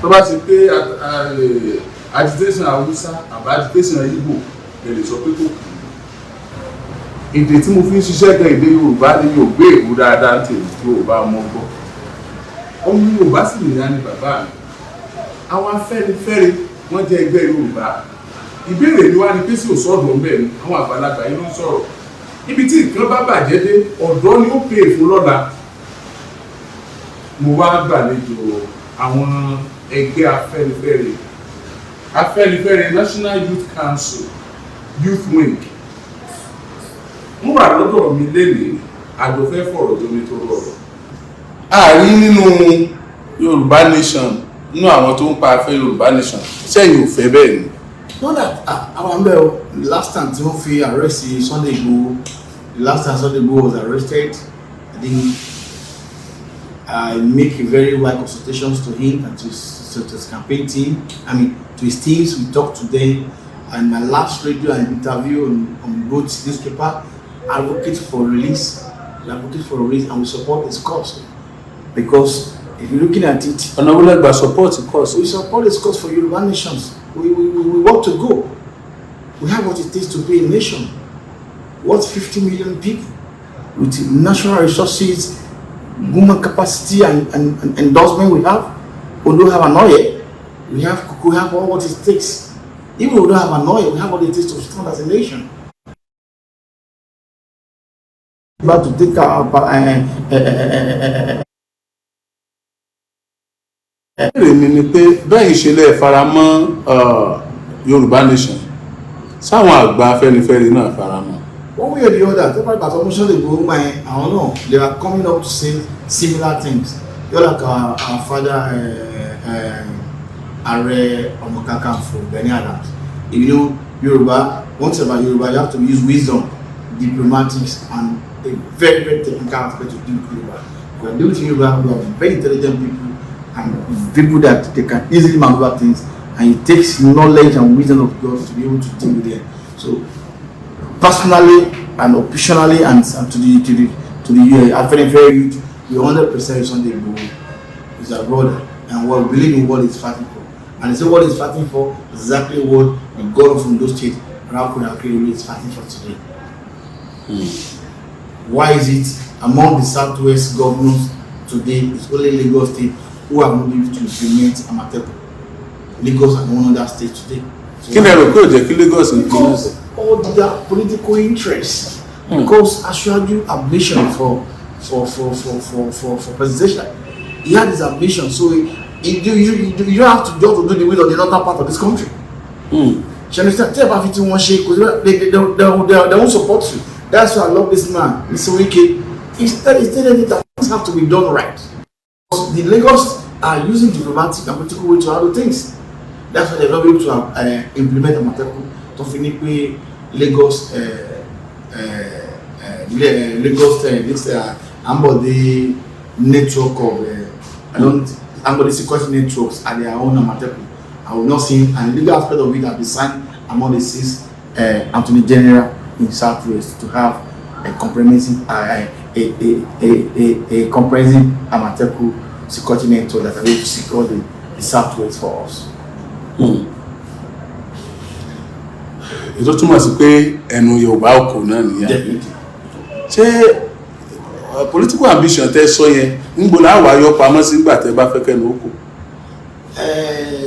tó bá ti pé agitation Hausa àbá agitation Igbo lè lè sọ pé kò kù. Èdè tí mo fi ń ṣiṣẹ́ gan èdè Yorùbá ni yóò gbé èbú dáadáa tèmi tí Yorùbá mọ́ gbọ́. Ọmọ Yorùbá sì nìyá ni bàbá mi. Àwọn Afẹ́nifẹ́re wọ́n jẹ́ ẹgbẹ́ Yorùbá. Ìbéèrè ni wá ní pé sí òsọ́dọ̀ ọ̀bẹ ni àwọn àgbàlagbà yìí ló ń sọ̀rọ̀. Ibi tí nǹkan bá bàjẹ́ dé ọ̀dọ́ ni ó pè é fún lọ́la. Mo wá gbàlejò àwọn ẹgbẹ́ Afẹ́nifẹ́re. Afẹ́nifẹ́re National Youth Council Youth Wing. Mo wà lọ́dọ̀ mi lénìí àjọ fẹ́ fọ̀rọ̀ tó ní tó rọrọ̀. Àárín nínú Yorùbá Nation nínú àwọn tó ń pa afẹ́ Yorùbá Nation sẹ́yìn ò fẹ́ bẹ́ẹ̀ ni. Not that àwọn àmbẹ̀ o, the last time tí wọ́n fi arrest Sunday Igboho, the last time Sunday Igboho was arrested, I think I make a very wide consultations to him and to his campaign team. I mean, to his teams. We talked to them, and my last radio and interview on both newspaper advocate for release. We advocate for release, and we support his cause because if you're looking at it, and I would like to support the cause. We support his cause for Yoruba nations. We want to go. We have what it takes to be a nation. What 50 million people with natural resources, human capacity and endorsement we have. We don't have an oil. We have all what it takes. Even if we don't have an oil, we have what it takes to stand as a nation. But to take our ni pé bẹ́ẹ̀ ìṣẹ̀lẹ̀ faramọ́ Yorùbá Nation sáwọn àgbà Afẹ́nifẹ́re náà faramọ́. One way or the other, people that promotion they go by, I don't know, they are coming up to say similar things. You're like our father, Ààrẹ Ọ̀nà Kakanfò, Gani Adams. If you know Yoruba, once about Yoruba, you have to use wisdom, diplomatics, and a very, very technical aspect to do with Yoruba. We are doing Yoruba, we are very intelligent people, and people that they can easily maneuver things, and it takes knowledge and wisdom of God to be able to deal with them. So, personally and optionally and to the Afenifere youth, we 100% Sunday Igboho is our brother, and we believe in what he's fighting for. And he said what he's fighting for is exactly what the God from those states, Rakunakiri, is fighting for today. Why is it among the Southwest governors today, it's only Lagos State who have not been able to implement Amatepo? Lagos and one other state today. So because all their political interests, because Ashwaju ambition for presidential, he had his ambition, so you don't have to just do the will of the northern part of this country. You understand? Tell about 51 shake, they won't support you. That's why I love this man, Mr. Wike. He's telling that things have to be done right. The Lagos are using diplomatic and political way to handle things. That's why they're not able to implement Amatepo to finish Lagos, this Ambody network of Ambody security networks at their own Amatepo. I will not see an illegal aspect of it that be signed among the 6 Attorney General in Southwest to have a comprehensive comprehensive Amatepo security network that are able to secure the Southwest for us. Ètò túmọ̀ sí pé ẹnu Yorùbá òkú náà nìyẹn. Ṣé political ambition tẹ́ sọ yẹn níbo láwà yọ pamọ́ sí nígbà tẹ́ bá fẹ́ kẹ́nu òkú?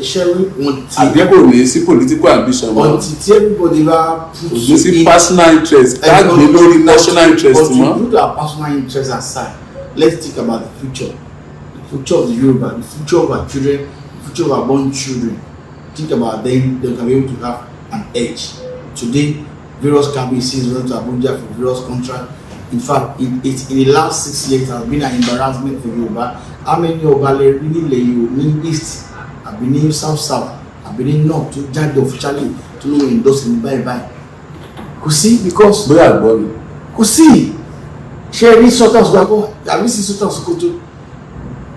Ṣẹ́rí wọn ti àgbẹ̀kò ní sí political ambition mọ́. Until tí everybody bá put in sí personal interest káàgbé lórí national interest mọ́. But we put our personal interest aside. Let's think about the future of the Yoruba, the future of our children, the future of our born children. Think about them, they can be able to have an edge. Today, various KBCs went to Abuja for various contracts. In fact, in the last 6 years, it has been an embarrassment for Yoruba. How many Yoruba really in East, I've been in South, I've been in North, to judge officially to know endorsing bye. Could see because could see. Sharing Sotas Bago, have you seen Sotas Koto?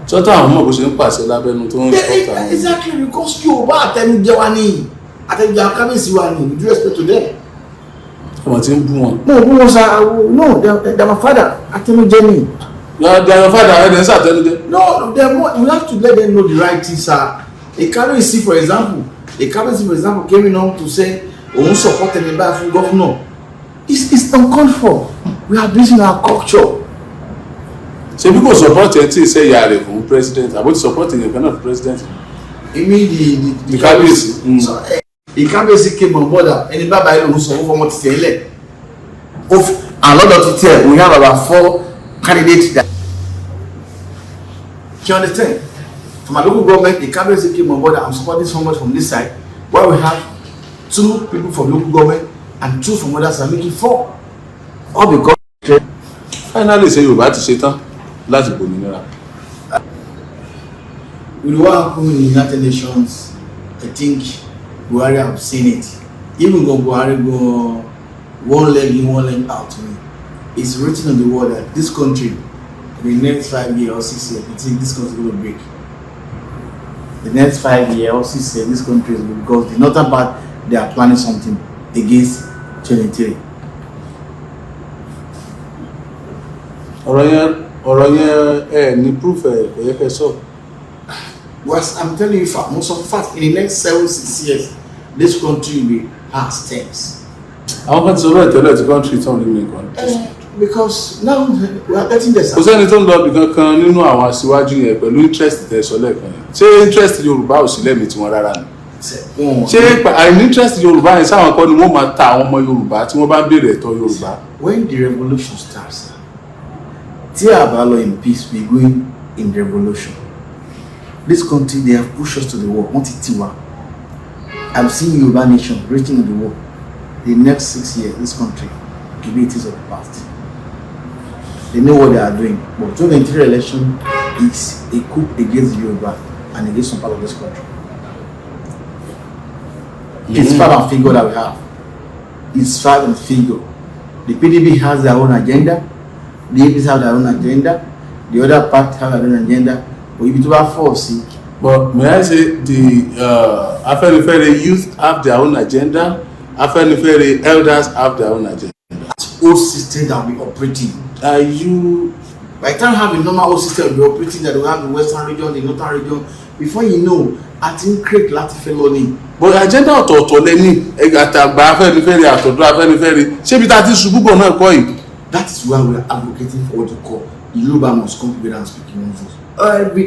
Sọ́tọ̀ àwọn ọmọ bó ṣe ń pàṣẹ lábẹ́nu tó ń sọ́tọ̀ àwọn. Exactly, because Yorùbá àtẹnujẹ wa ni àtẹnujẹ kábíyèsí wa ni, with due respect to them. Ọmọ tí ń bú wọn. No, bú wọn sa no, they're my father àtẹnujẹ ni. They're your father, ẹ̀dẹ̀ ń sàtẹnujẹ. No, we have to let them know the right things, sir. A Kabiyesi, for example, came on to say, "Oh, support anybody from governor." It's uncalled for. We are basing our culture. So people support it until say you are the president. About supporting the kind of president. You mean the Kabiyesi? So the Kabiyesi came on board. Anybody who support for what say of a lot of detail. We have about 4 candidates that. You understand? From a local government, the Kabiyesi came on board. I'm supporting someone from this side. Where we have 2 people from local government and 2 from other side, making 4. All because Finally, say Yorùbá ti ṣe tán láti gbòmìnira. with what happened in the United Nations, I think Buhari have seen it. Even though Buhari go one leg in, one leg out, it's written on the wall that this country, in the next 5 years or 6 years, I think this country is going to break. The next 5 years or 6 years, this country is because the northern part, they are planning something against 23. ọ̀rọ̀ yẹn ní proof ẹ̀ fẹ́ sọ. Was I'm telling you, most of fact, in the next 7-6 years, this country will be past tense. Àwọn kan ti sọ bẹ́ẹ̀ tẹ́lẹ̀ tí country tán ní nǹkan. Because now we are getting this. Kò sẹ́ni tó ń lọ ibì kankan nínú àwọn aṣíwájú yẹn pẹ̀lú interest tẹ̀ sọ lẹ́ẹ̀kan yẹn. Ṣé interest Yorùbá ò sí lẹ́mìí tiwọn rárá ni? Ṣé àìní interest Yorùbá yẹn sáwọn kan ni wọ́n máa ta àwọn ọmọ Yorùbá tí wọ́n bá ń béèrè ẹ̀tọ́ Yorùbá? When the revolution starts, tí a bá lọ in peace, we going in revolution. This country, they have pushed us to the wall. I've seen Yoruba nation reaching to the wall. The next 6 years, this country, it is of the past. They know what they are doing. But 2023 election is a coup against Yoruba and against some part of this country. It's fact and figure that we have. It's fact and figure. The PDP has their own agenda. The APC have their own agenda. The other party have their own agenda. But if you have force, but may I say the Afenifere youth have their own agenda. Afenifere elders have their own agenda. Old system that will be operating. Are you? By the time have a normal old system will be operating that we have the western region, the northern region. Before you know, I think create Latife learning. But agenda ọ̀tọ̀ọ̀tọ̀ lẹ́ni àtàgbà Afenifere àtọ̀dọ̀ Afenifere ṣé bí ta ti ṣubú bọ̀ náà kọ́ yìí. That is why we are advocating for what we call the Yoruba must come together and speak in one voice.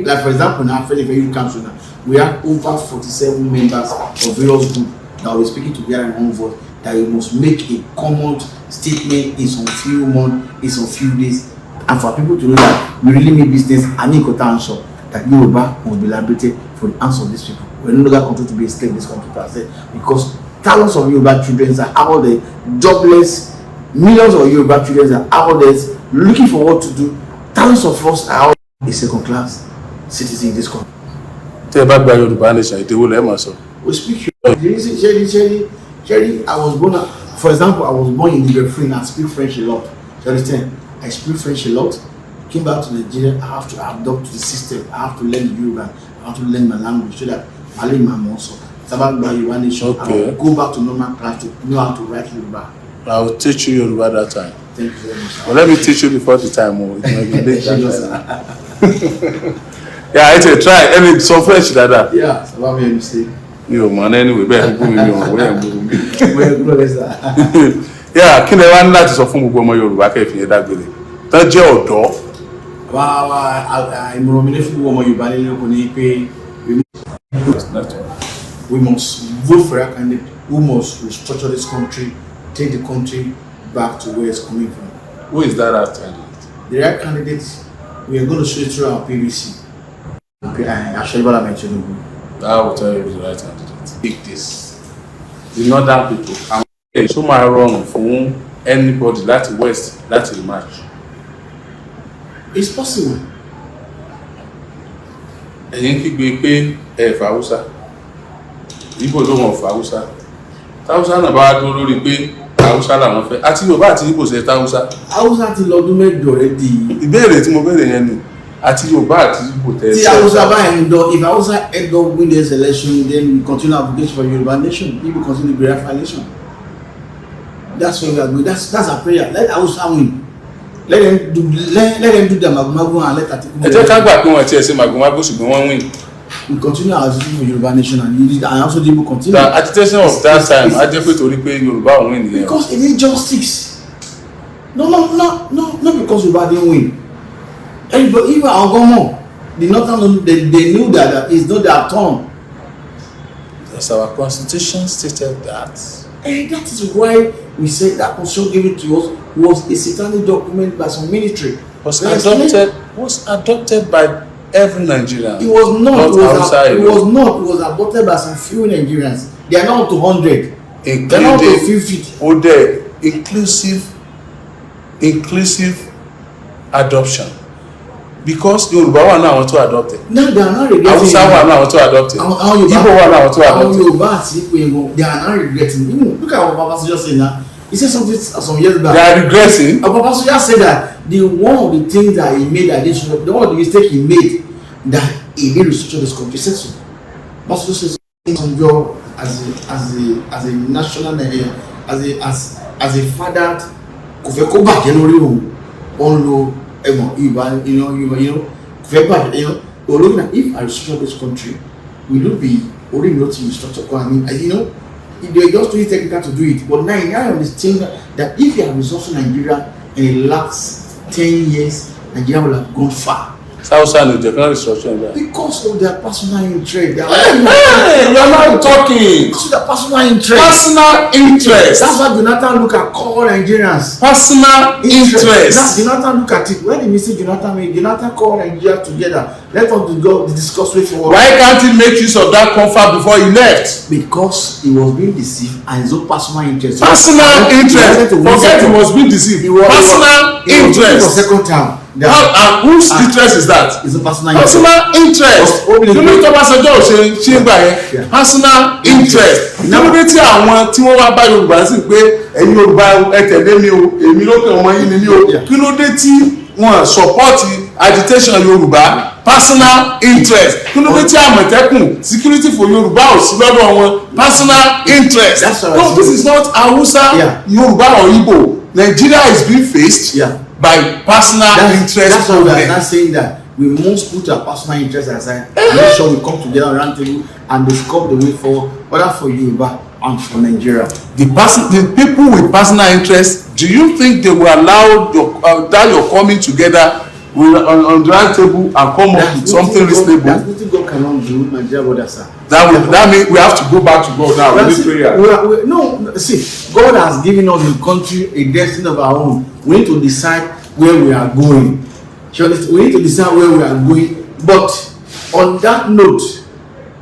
Like for example, now Afenifere Council now, we have over 47 members of various groups that will be speaking together in one voice. That we must make a common statement in some few months, in some few days, and for people to know that we really need business and important answer that Yoruba must be liberated for the answer of these people. We are no longer continue to be a slave in this country per se, because thousands of Yoruba children are out there jobless. Millions of Yoruba children are out there looking for what to do. Thousands of us are out a second class citizen in this country. Tell about Yoruba nation, it will let myself. We speak Yoruba. Sherry, I was born, for example, I was born in the free and I speak French a lot. You understand? I speak French a lot. Came back to Nigeria, I have to adopt the system. I have to learn Yoruba. I have to learn my language so that I learn my muscle. It's about Yoruba nation. Okay. I will go back to normal class to know how to write Yoruba. I will teach you Yoruba that time. Thank you very much. Well, let me teach you before the time. It might be late that time. Yeah, I say try. Any some French that. Yeah, it's about me mistake. You man, anyway, better go with me on where I'm going. Well, Yeah, kí lẹ wá ní láti sọ fún gbogbo ọmọ Yorùbá kẹ́ fi yẹn dágbére. Tán jẹ́ ọ̀dọ́. Ìmọ̀ràn mi ní fún gbogbo ọmọ Yorùbá nílé kò ní pé we must vote for a candidate who must restructure this country, take the country back to where it's coming from. Who is that right candidate? The right candidate, we are going to show it through our PVC. Actually, what I mentioned. I will tell you the right candidate. Take this. The northern people. And so my wrong for anybody láti west láti rematch. It's possible. Ẹ̀yin kígbe pé ẹ fà Hausa. Ìgbò ló wọ́n fà Hausa. Hausa náà bá dúró lórí pé Hausa làwọn fẹ́. Àti Yorùbá àti Ìgbò ṣe Hausa. Hausa ti lọ́dún mẹ́jọ rẹ̀ di. Ìbéèrè tí mo béèrè yẹn ni àti Yorùbá àti Ìgbò tẹ́. Tí Hausa bá end up, if Hausa end up win this election, then we continue advocating for Yoruba nation. People continue to be Biafra nation. That's what we are doing. That's our prayer. Let Hausa win. Let them do the magumagu and let Atiku. Ẹ jẹ́ ká gbà pé wọ́n ti ẹ̀ ṣe magumagu ṣùgbọ́n wọ́n win. we continue our agitation for Yoruba nation, and also the people continue. The agitation of that time, I just wait to repay Yoruba win here. Because it is justice. No, not because Yoruba didn't win. But even our government, they knew that it's not their turn. Yes, our constitution stated that. And that is why we said that constitution given to us was a satanic document by some military. Was adopted by every Nigerian. It was not. It was adopted by some few Nigerians. They are not up to 100. They are not up to 50. Oh, there inclusive adoption. Because Yoruba were not want to adopt it. No, they are not regretting. Hausa were not want to adopt it. Igbo were not want to adopt it. They are not regretting. Look at what Papa just said now. He said something some years back. They are regretting. Papa just said that one of the things that he made, the one of the mistake he made, that he did restructure this country. He said so. Papa just says some job as a national as a father. Kofeko back on we're looking at if I restructure this country, will it be only not to restructure? I mean, they're just too technical to do it. But now I understand that if you are resourcing Nigeria in the last 10 years, Nigeria will have gone far. Because of their personal interest. You are not talking. Because of their personal interest. Personal interest. That's why Jonathan look at all Nigerians. Personal interest. That's Jonathan look at it. When did we say Jonathan call Nigeria together? Let us go discuss way forward. Why can't he make use of that comfort before he left? Because he was being deceived and his own personal interest. Personal interest. Forget he was being deceived. Personal interest. For second time. And whose interest is that? It's a personal interest. You know Obasanjo ṣe gbà yẹn. Personal interest. Níbi tí àwọn tí wọ́n wá bá Yorùbá sí pé ẹ̀yin Yorùbá ẹ tẹ̀lé mi o, èmi lókè ọmọ yín ni mí o. Kí ló dé tí wọ́n support agitation Yorùbá? Personal interest. Kí ló dé tí Àmọ̀tẹ́kùn security for Yorùbá ò sí lọ́dọ̀ wọn? Personal interest. No, this is not Hausa, Yorùbá or Igbo. Nigeria is being faced. By personal interest. That's why we are not saying that we must put our personal interest aside and make sure we come together around the table and discuss the way forward, whether for Yoruba and for Nigeria. The people with personal interest, do you think they will allow that you're coming together on the round table and come up with something reasonable? That's what God cannot do, Nigeria brother, sir. That means we have to go back to God now. We need prayer. No, see, God has given us a country, a destiny of our own. We need to decide where we are going. We need to decide where we are going. But on that note,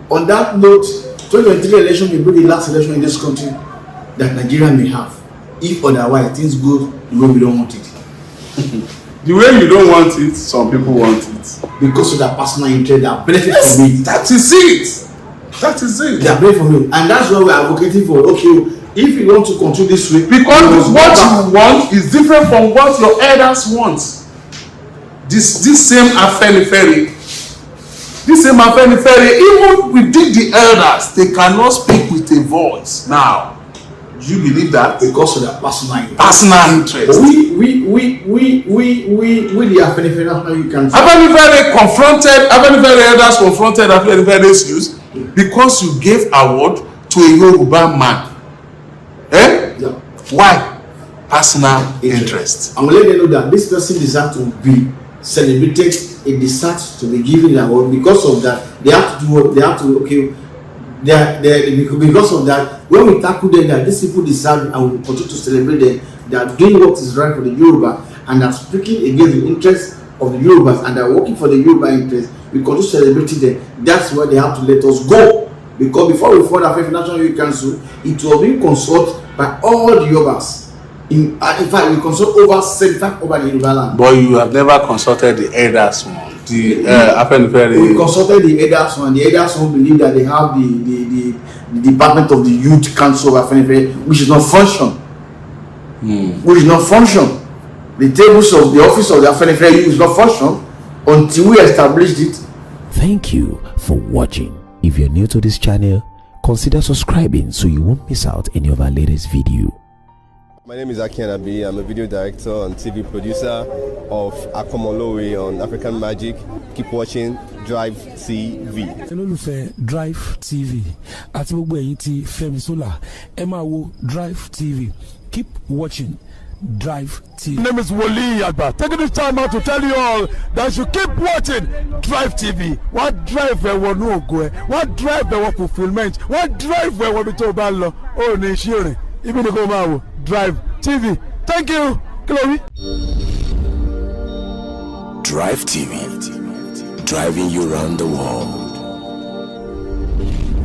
2023 election will be the last election in this country that Nigeria may have. If otherwise things go the way we don't want it. The way you don't want it, some people want it. Because of their personal interest, that benefit from it. That is it. That is it. They are benefit from it. And that's why we are advocating for, okay, if you want to continue this way, because what you want is different from what your elders want. This same Afenifere, even within the elders, they cannot speak with a voice now. Do you believe that? Because of their personal interest. Personal interest. We the Afenifere national you can. Afenifere elders confronted Afenifere's youth because you gave award to a Yoruba man. Yeah. Why? Personal interest. I'm letting you know that this person deserves to be celebrated. It deserves to be given an award. Because of that, they have to do what they have to. Okay, because of that, when we tackle them, that these people deserve, and we continue to celebrate them. They are doing what is right for the Yoruba, and are speaking against the interests of the Yorubas, and are working for the Yoruba interest. We continue celebrating them. That's why they have to let us go. Because before we formed Afenifere National Youth Council, it was being consulted by all the Yorubas. In fact, we consult over 75 over the Yoruba land. But you have never consulted the elders one. Afenifere. We consulted the elders one. The elders one believe that they have the department of the Youth Council of Afenifere, which is not function. Which is not function. The tables of the office of the Afenifere Youth is not function until we established it. Thank you for watching. If you're new to this channel, consider subscribing so you won't miss out any of our latest video. My name is Aki Anabi. I'm a video director and TV producer of Akomolowe on African Magic. Keep watching DriveTV. olólùfẹ́ DriveTV àti gbogbo ẹ̀yin tí Fẹ́mi Sola ẹ máa wo DriveTV. Keep watching DriveTV. My name is Wole Agba. Taking this time out to tell you all that you keep watching DriveTV. What drive ẹ̀wọ̀ ní ògo ẹ̀? What drive ẹ̀wọ̀ fulfilment? What drive ẹ̀wọ̀ bí tó o bá lọ? Ó ní iṣẹ́ rìn. Ibi ni kò máa wò DriveTV. Thank you, Chloe. DriveTV, driving you around the world.